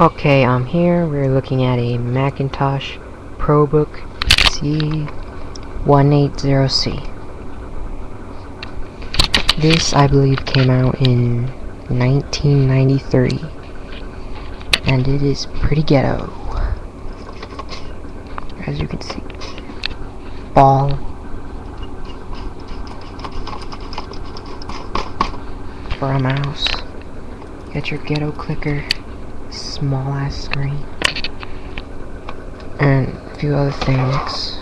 Okay, here we're looking at a Macintosh ProBook C180C. This, I believe, came out in 1993, and it is pretty ghetto, as you can see. Ball. For a mouse. Get your ghetto clicker. Small ass screen. And a few other things.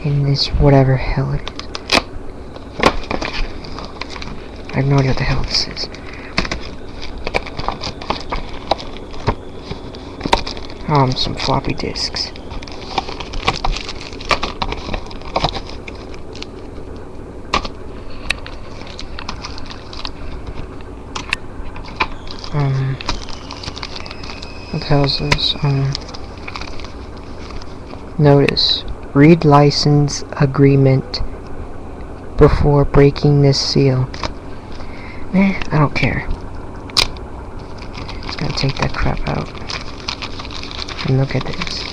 In this whatever hell it is. I have no idea what the hell this is. Some floppy disks. What the hell is this? Notice. Read license agreement before breaking this seal. I don't care. Just gonna take that crap out. And look at this.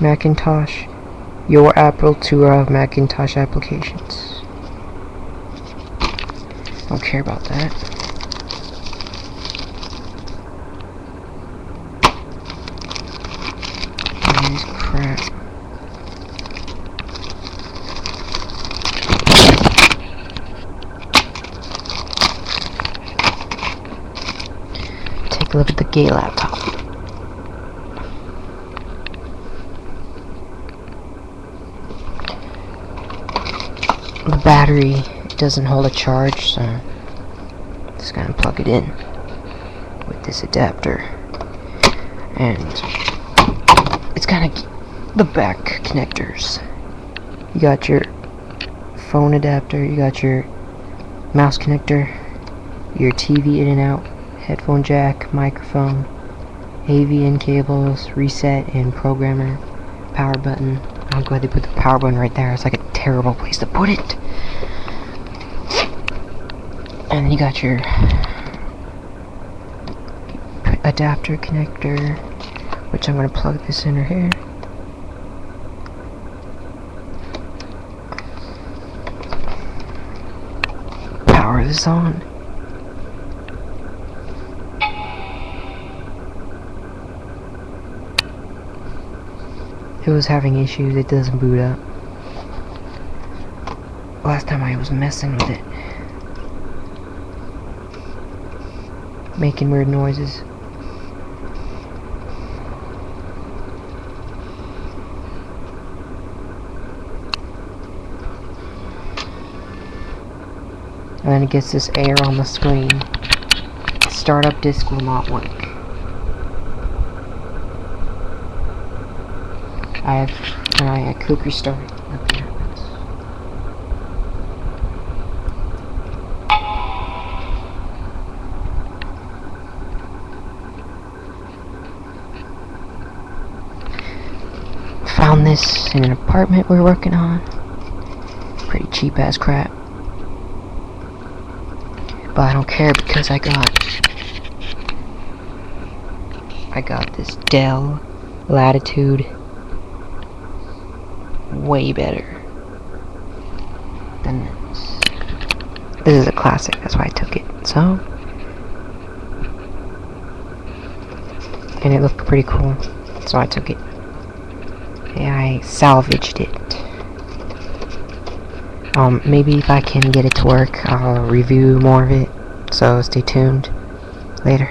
Macintosh. Your Apple tour of Macintosh applications. Don't care about that. Holy crap. Take a look at the gay laptop. The battery doesn't hold a charge, so just gonna plug it in with this adapter, and it's got the back connectors. You got your phone adapter, you got your mouse connector, your TV in and out, headphone jack, microphone, AV in cables, reset and programmer, power button. I'm glad they put the power button right there. It's like a terrible place to put it. And then you got your adapter connector, which I'm going to plug this in right here. Power this on. It was having issues, it doesn't boot up. Last time I was messing with it. Making weird noises. And then it gets this error on the screen. Startup disk will not work. I click restart. Nothing happens. Found this in an apartment we're working on. Pretty cheap ass crap. But I don't care because I got this Dell Latitude. Way better than this. This is a classic, that's why I took it. So, and it looked pretty cool, so I took it. And I salvaged it. Maybe if I can get it to work, I'll review more of it. So stay tuned later,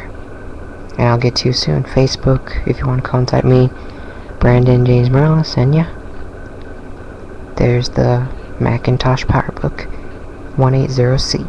and I'll get to you soon. Facebook, if you want to contact me, Brandon James Morales, and yeah. There's the Macintosh PowerBook 180C.